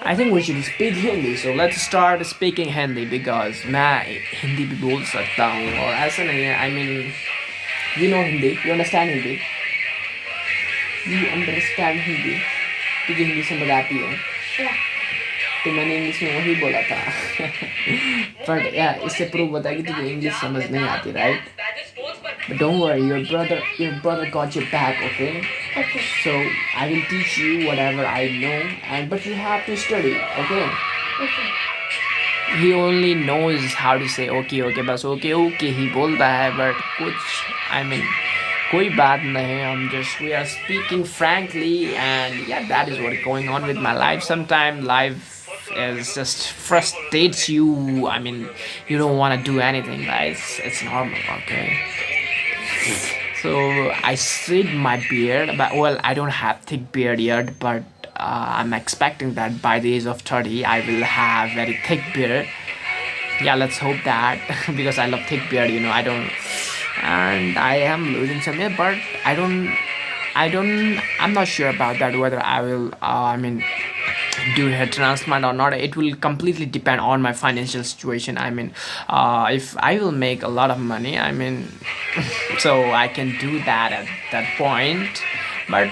I think we should speak Hindi. So let's start speaking Hindi because मैं हिंदी भी बोल सकता हूँ और ऐसा नहीं है. I mean, you know Hindi, you understand Hindi, you understand Hindi. तुझे हिंदी समझ आती है. Yeah. तो मैंने इंग्लिश में वही बोला था. But yeah, इससे प्रूव होता है कि तुझे इंग्लिश समझ नहीं आती, right? But don't worry, your brother got your back, okay? Okay. So I will teach you whatever I know, and but you have to study, okay? Okay. He only knows how to say okay okay बस okay okay ही बोलता है but कुछ I mean कोई बात नहीं हम just we are speaking frankly and yeah that is what is going on with my life. Sometimes life is just frustrates you. I mean you don't want to do anything guys. It's normal, okay? So I shaved my beard, but well, I don't have thick beard yet, but I'm expecting that by the age of 30, I will have very thick beard. Yeah, let's hope that because I love thick beard. I don't, and I am losing some hair, but I'm not sure about that whether I will. I mean, do hair transplant or not. It will completely depend on my financial situation. I mean if I will make a lot of money, I mean so I can do that at that point. But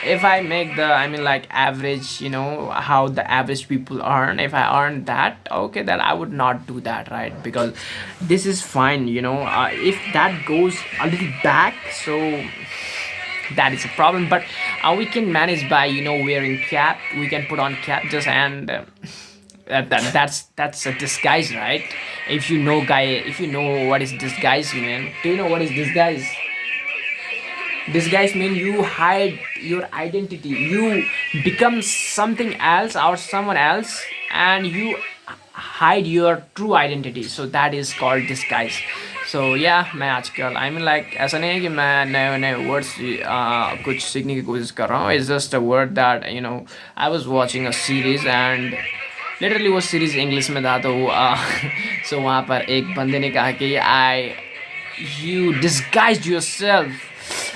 if I make the I mean like average, how the average people earn, if I earn that, okay, then I would not do that, right? Because this is fine, if that goes a little back, so that is a problem. But we can manage by wearing cap. We can put on cap just and that's a disguise, right? If you know guy, if you know what is disguise, man. Do you know what is disguise? Disguise mean you hide your identity, you become something else or someone else, and you hide your true identity, so that is called disguise. So yeah, मैं आजकल I mean like ऐसा नहीं है कि मैं नए नए words कुछ सीखने की कोशिश कर रहा हूँ. It's just a word that I was watching a series and literally वो सीरीज इंग्लिश में था तो सो वहाँ पर एक बंदे ने कहा कि I you disguised yourself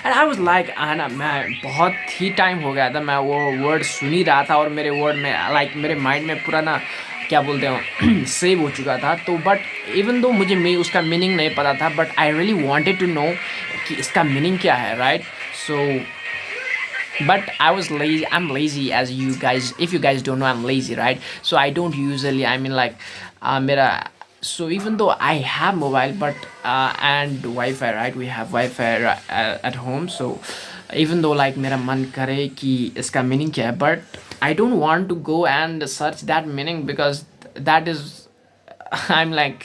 and I was like आना मैं बहुत ही टाइम हो गया था मैं वो वर्ड सुन ही रहा था और मेरे वर्ड में लाइक मेरे माइंड में पूरा ना क्या बोलते हो सेव हो चुका था. तो बट इवन दो मुझे उसका मीनिंग नहीं पता था but I really wanted to know कि इसका मीनिंग क्या है, right? So but I was lazy. I'm lazy, as you guys, if you guys don't know, I'm lazy, right? So I don't usually I mean like mera so even though I have mobile but and Wi-Fi, right? We have Wi-Fi at home. So even though like mera man kare ki iska meaning kya hai, but I don't want to go and search that meaning because that is I'm like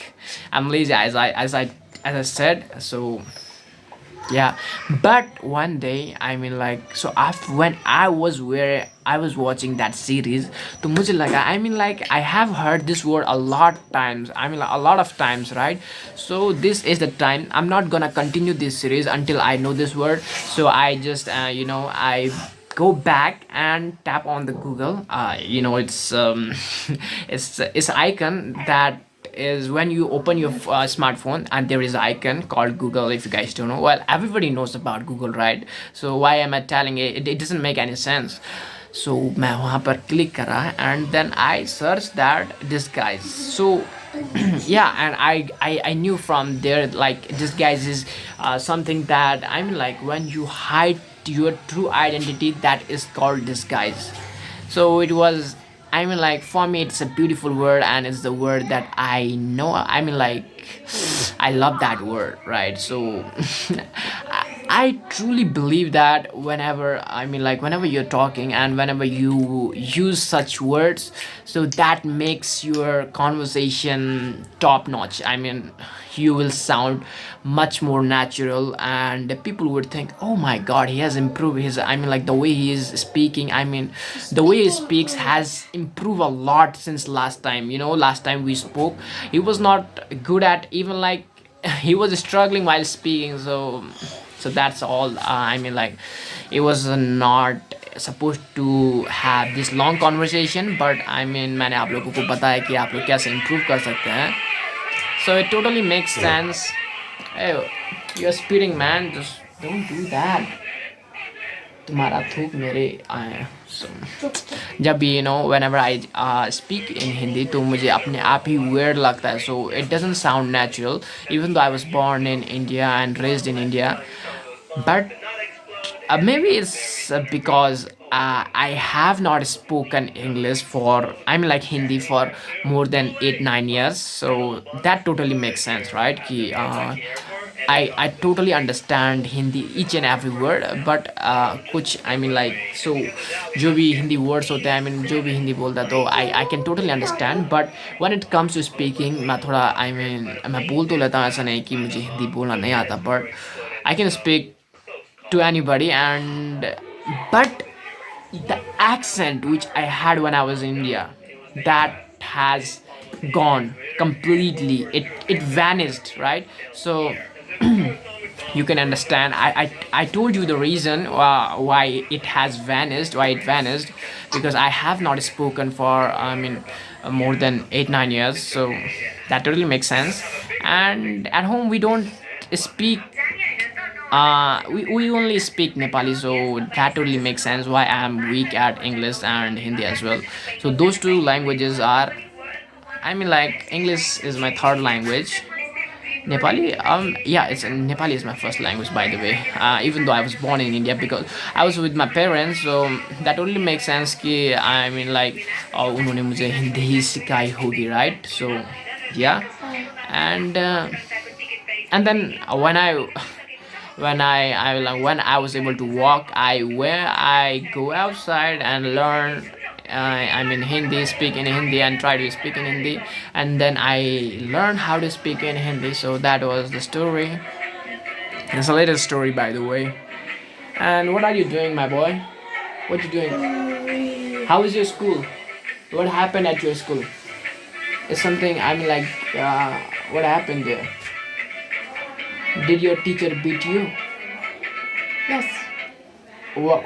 I'm lazy, as I said. So yeah, but one day I mean like so after when I was where I was watching that series, तो मुझे लगा I mean like I have heard this word a lot times. I mean like, a lot of times, right? So this is the time. I'm not gonna continue this series until I know this word. So I just I go back and tap on the Google. It's it's icon that is when you open your smartphone and there is an icon called Google. If you guys don't know, well, everybody knows about Google, right? So why am I telling it? It doesn't make any sense. So मैं वहाँ पर click करा and then I searched that disguise. So yeah, and I knew from there like disguise is something that I mean like when you hide your true identity, that is called disguise. So it was I mean like for me it's a beautiful word and it's the word that I know. I mean like I love that word, right? So I truly believe that whenever I mean like whenever you're talking and whenever you use such words, so that makes your conversation top notch. I mean you will sound much more natural and people would think, oh my god, he has improved his I mean like the way he is speaking. I mean the way he speaks has improved a lot since last time. Last time we spoke he was not good at even like he was struggling while speaking. So that's all. I mean like it was not supposed to have this long conversation, but I mean मैंने आप लोगों को बताया कि आप लोग कैसे improve कर सकते हैं. So it totally makes sense. Hey, you're speeding, man. Just don't do that. तुम्हारा थूक मेरे आए. So जब भी whenever I speak in Hindi तो मुझे अपने आप ही weird लगता है. So it doesn't sound natural even though I was born in India and raised in India. But maybe it's because I have not spoken English for, I mean like Hindi for more than 8-9 years. So that totally makes sense, right? Ki, I totally understand Hindi each and every word, but कुछ I mean like so जो भी Hindi words होते हैं, I mean जो भी Hindi बोलता है तो I can totally understand. But when it comes to speaking मैं थोड़ा I mean मैं बोल तो लेता हूँ, ऐसा नहीं कि मुझे हिंदी बोलना नहीं आता, but I can speak to anybody. And but the accent which I had when I was in India, that has gone completely. It vanished, right? So you can understand. I told you the reason why it has vanished, why it vanished, because I have not spoken for I mean more than 8-9 years. So that totally makes sense. And at home we don't speak we only speak Nepali, so that totally makes sense why I'm weak at English and Hindi as well. So those two languages are, I mean like English is my third language. Nepali, yeah, it's Nepali is my first language, by the way. Even though I was born in India, because I was with my parents, so that only makes sense. Ki I mean like, उन्होंने मुझे हिंदी ही सिखाई होगी, right? So yeah, and then when I was able to walk, I go outside and learn. I mean Hindi, speak in Hindi, and try to speak in Hindi, and then I learned how to speak in Hindi. So that was the story. It's a little story, by the way. And what are you doing, my boy? What you doing? How is your school? What happened at your school? It's something, I mean like, what happened there? Did your teacher beat you? Yes. What?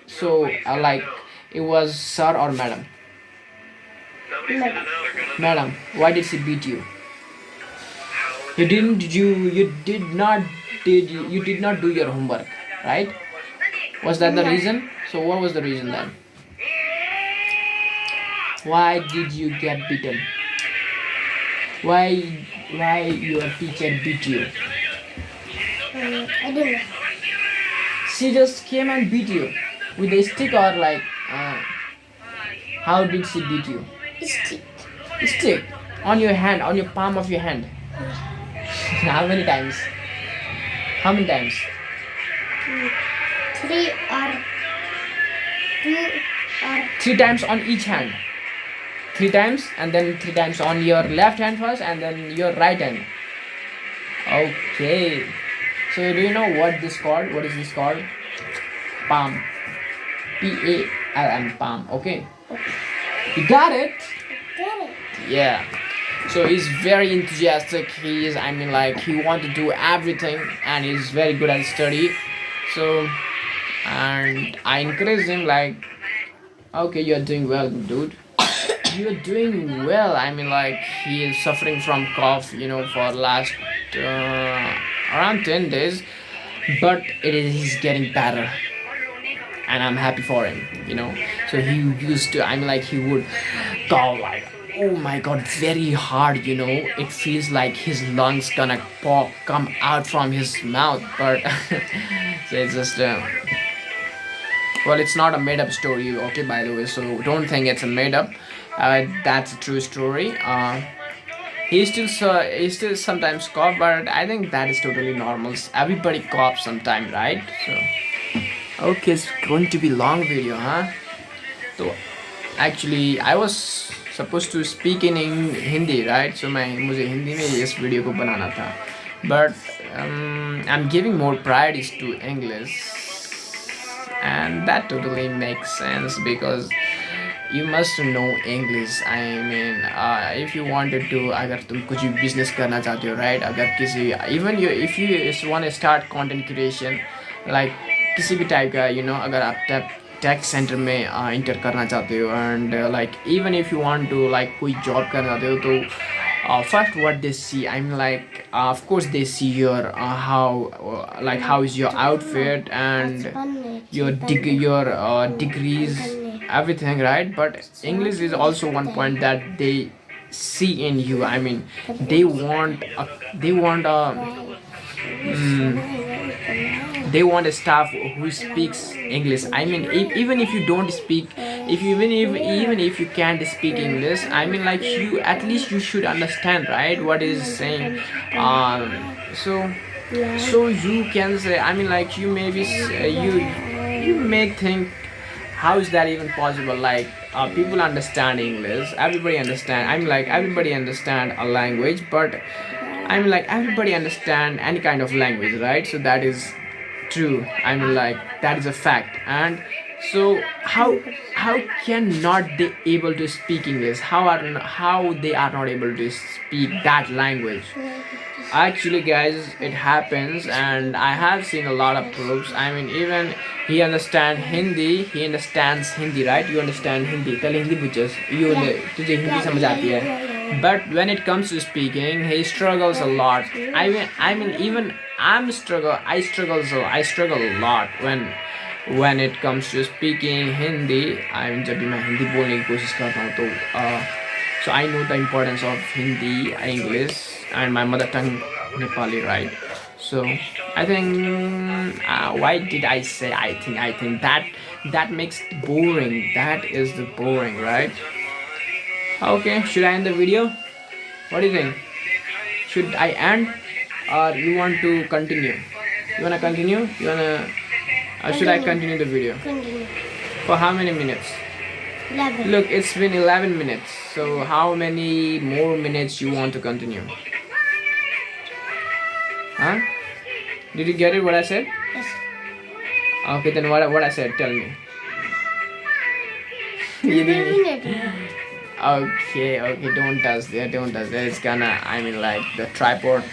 So, like, it was sir or madam? Madam. Madam, why did she beat you? You did not do your homework, right? Was that the reason? So what was the reason then? Why did you get beaten? Why your teacher beat you? I don't know. She just came and beat you with a stick, or like how did she beat you? Stick. Stick on your hand, on your palm of your hand. How many times? How many times? 3 or 2 or 3 times on each hand. 3 times, and then 3 times on your left hand first, and then your right hand. Okay. So do you know what this called? What is this called? Palm. PALM. Palm. Okay. You got it? get it. Yeah. So he's very enthusiastic. I mean like he wants to do everything, and he's very good at study. So, and I encourage him like, okay, you're doing well, dude. You're doing well. I mean like he is suffering from cough, for last around 10 days, but he's getting better, and I'm happy for him. So he used to, I mean like he would cough like, oh my god, very hard. It feels like his lungs gonna come out from his mouth, but so it's just well, it's not a made up story, okay, by the way, so don't think it's a made up. That's a true story. He still sometimes cough, but I think that is totally normal. Everybody coughs sometime, right? So okay, it's going to be long video, huh? So actually I was supposed to speak in Hindi, right? So मुझे हिंदी में इस video को बनाना था, but I'm giving more priorities to English, and that totally makes sense because you must know English. I mean, if you wanted to, अगर तुम कुछ भी business करना चाहते हो, right? अगर किसी even if you want to start content creation, like किसी भी type का, अगर आप टेक सेंटर में इंटर करना चाहते हो, and like even if you want to like कोई जॉब करना चाहते हो, तो first what they see, I mean like of course they see your how is your outfit, and your degrees, everything, right? But English is also one point that they see in you. I mean, they want they want a staff who speaks English. I mean, even if you don't speak, if you, even if you can't speak English, I mean, like, you at least you should understand, right, what is saying. So you can say, I mean, like, you maybe you may think, how is that even possible? Like, people understand English, everybody understand, I'm like, everybody understand a language, but I mean, like, everybody understand any kind of language, right? So that is true. I mean, like, that is a fact. And so how can not they able to speak English? How they are not able to speak that language? Actually, guys, it happens, and I have seen a lot of proofs. I mean, even he understands Hindi, right? You understand Hindi, tell Hindi पूछो, you तुझे हिंदी समझ आती है. But when it comes to speaking, he struggles a lot. I mean, even I struggle a lot when it comes to speaking Hindi. I mean, जब भी मैं हिंदी बोलने की कोशिश करता हूँ तो so I know the importance of Hindi, English, and my mother tongue Nepali, right? So I think, why did I say I think that makes boring. That is the boring, right? Okay, should I end the video? What do you think? Should I end, or you want to continue? You wanna continue? You wanna? Or should I continue the video? Continue. For how many minutes? 11. Look, it's been 11 minutes. So how many more minutes you want to continue? Huh? Did you get it what I said? Yes. Okay, then what I said, tell me. You didn't. Okay, don't touch that, It's gonna, I mean, like, the tripod,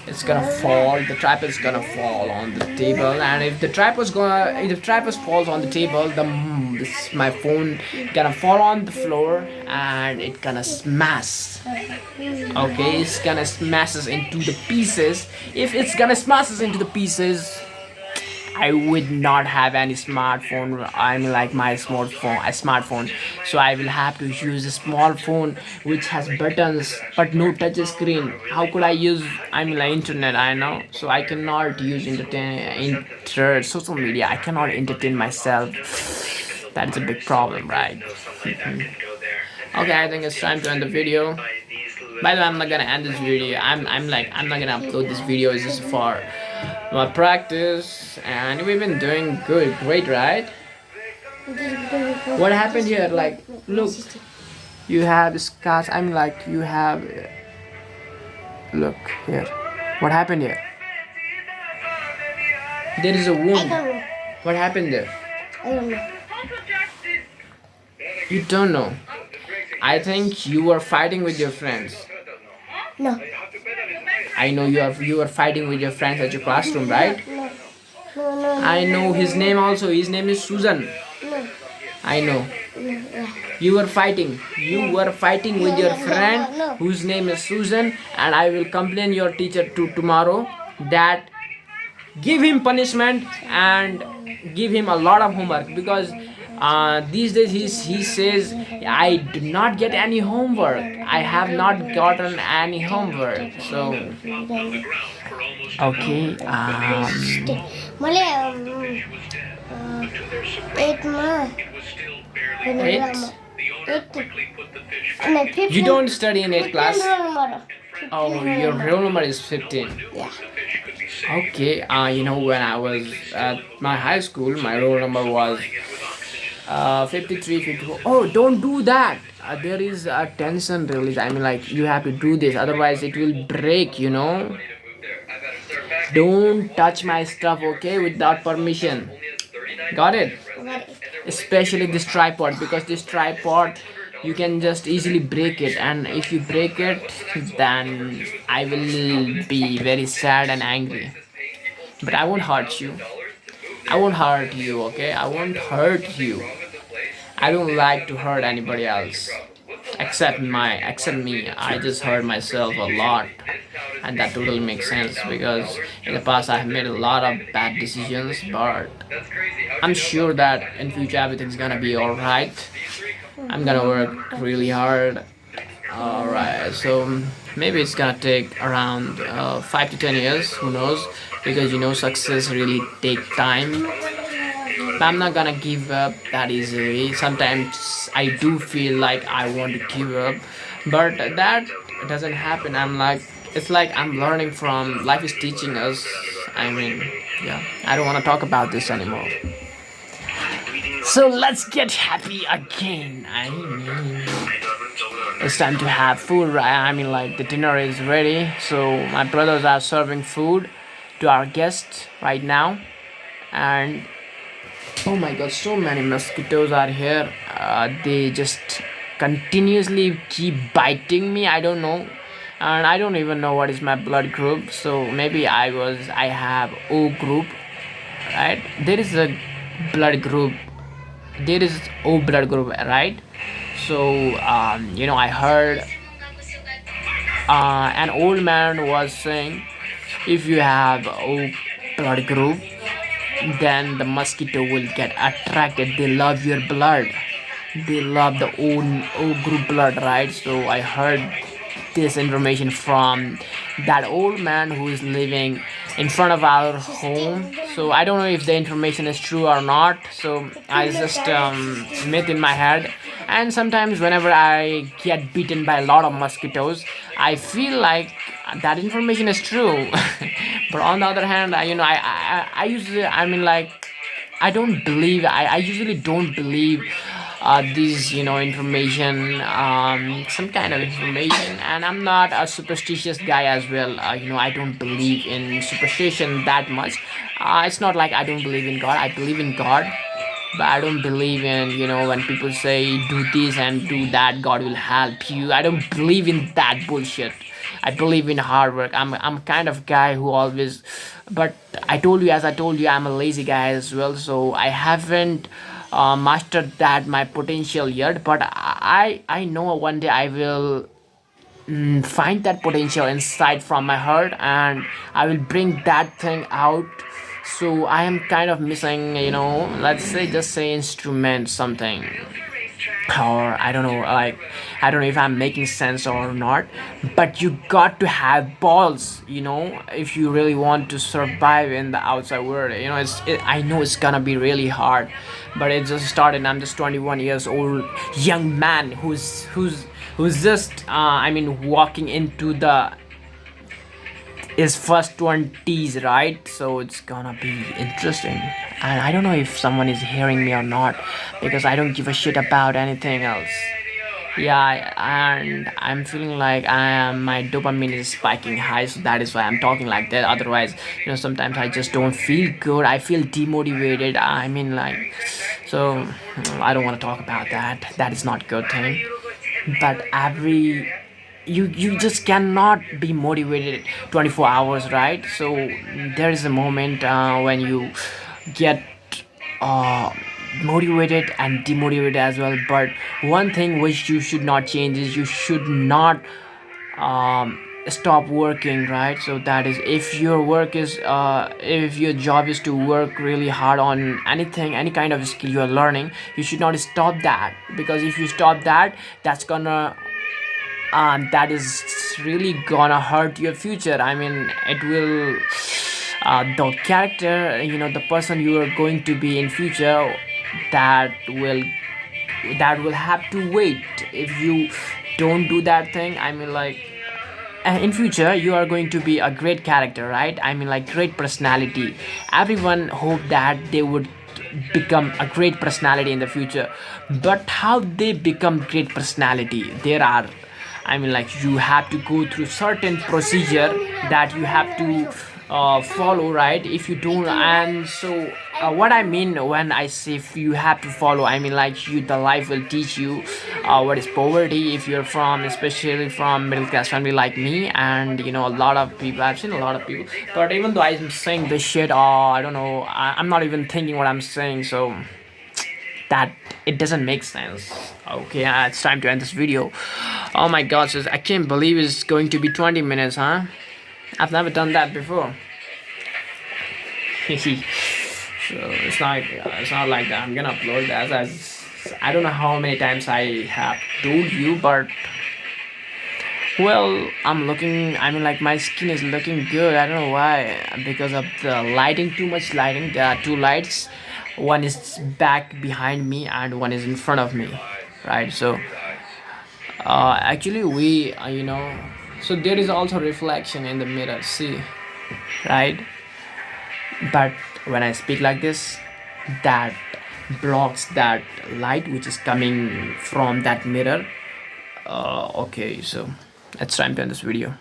it's gonna fall. The tripod is gonna fall on the table, and if the tripod falls on the table, my phone gonna fall on the floor, and it gonna smash. Okay, it's gonna smash us into the pieces. If it's gonna smash us into the pieces, I would not have any smartphone. I mean, like, my smartphone. So I will have to use a small phone which has buttons but no touch screen. How could I use? I mean, like, internet. I know. So I cannot use social media. I cannot entertain myself. That's a big problem, right? Okay, I think it's time to end the video. By the way, I'm not gonna end this video. I'm not gonna upload this video. It's just for my practice, and we've been doing great, right? What happened here? Like, look, you have scars. I mean, like, you have. Look here. What happened here? There is a I wound. don't know. What happened there? I don't know. You don't know. I think you were fighting with your friends. No. I know you were fighting with your friends at your classroom, right? No. I know his name also. His name is Susan. No. I know. Yeah. You were fighting. You were fighting with your friend No. whose name is Susan, and I will complain your teacher to tomorrow that give him punishment and give him a lot of homework, because these days he says I do not get any homework. I have not gotten any homework. So okay. Male 8 months. 8. 15. You don't study in 8th class. Tomorrow. Oh, your roll number is 15. Yeah. Okay. You know, when I was at my high school, my roll number was 53, 54. Oh, don't do that. There is a tension release. I mean, like, you have to do this, otherwise it will break, you know. Don't touch my stuff, okay, without permission. Got it? Especially this tripod, because this tripod, you can just easily break it, and if you break it, then I will be very sad and angry. But I won't hurt you. I won't hurt you, okay? I won't hurt you. I don't like to hurt anybody else except me. I just hurt myself a lot. and that totally makes sense because in the past I have made a lot of bad decisions, but I'm sure that in future everything's gonna be all right. I'm gonna work really hard. All right, so maybe it's gonna take around 5 to 10 years. Who knows? Because success really take time. But I'm not gonna give up that easily. Sometimes I do feel like I want to give up, but that doesn't happen. It's like I'm learning from life is teaching us. I mean, yeah, I don't want to talk about this anymore. So let's get happy again. I mean, it's time to have food, right? I mean, like the dinner is ready. So my brothers are serving food to our guests right now, and oh my god, so many mosquitoes are here. They just continuously keep biting me. I don't know. And I don't even know what is my blood group. So maybe I have O group, right? There is a blood group. There is O blood group, right? So, I heard an old man was saying if you have O blood group, then the mosquito will get attracted. They love your blood. They love the O group blood, right? So I heard this information from that old man who is living in front of our home. So I don't know if the information is true or not. So I just myth in my head. And sometimes whenever I get bitten by a lot of mosquitoes, I feel like that information is true. But on the other hand, I usually, I mean, like, I usually don't believe these information, some kind of information, and I'm not a superstitious guy as well. I don't believe in superstition that much. It's not like I don't believe in God. I believe in God, but I don't believe in when people say do this and do that, God will help you. I don't believe in that bullshit. I believe in hard work. I'm kind of guy who always, but as I told you, I'm a lazy guy as well. So I haven't mastered that my potential yet. But I know one day I will find that potential inside from my heart, and I will bring that thing out. So I am kind of missing, let's say, just say instrument something, or I don't know, like, I don't know if I'm making sense or not. But you got to have balls, if you really want to survive in the outside world. I know it's gonna be really hard, but it just started. I'm just 21 years old young man who's just walking into the his first 20s, right? So it's gonna be interesting. And I don't know if someone is hearing me or not, because I don't give a shit about anything else. Yeah, and I'm feeling like my dopamine is spiking high, so that is why I'm talking like that. Otherwise, sometimes I just don't feel good. I feel demotivated. So I don't want to talk about that. That is not good thing. But you just cannot be motivated 24 hours, right? So there is a moment when you get uh, motivated and demotivated as well. But one thing which you should not change is you should not stop working, right? So that is, if your work is if your job is to work really hard on anything, any kind of skill you are learning, you should not stop that. Because if you stop that, that's gonna that is really gonna hurt your future. I mean, it will the character, the person you are going to be in future, that will have to wait if you don't do that thing. In future you are going to be a great character, right? Great personality. Everyone hope that they would become a great personality in the future. But how they become great personality, there are, you have to go through certain procedure that you have to follow, right? If you don't, and so what I mean when I say if you have to follow, the life will teach you what is poverty. If you're from, especially from middle class family like me, and a lot of people, I've seen a lot of people. But even though I'm saying this shit, I don't know, I'm not even thinking what I'm saying. So that it doesn't make sense. Okay, it's time to end this video. Oh my god, sis, I can't believe it's going to be 20 minutes, huh? I've never done that before. So it's not like that. I'm gonna upload that. I don't know how many times I have told you, but well, I mean, like, my skin is looking good. I don't know why. Because of the lighting, too much lighting. There are two lights. One is back behind me and one is in front of me, right? So actually so there is also reflection in the mirror, see, right? But when I speak like this, that blocks that light which is coming from that mirror. Okay, so let's try and end this video.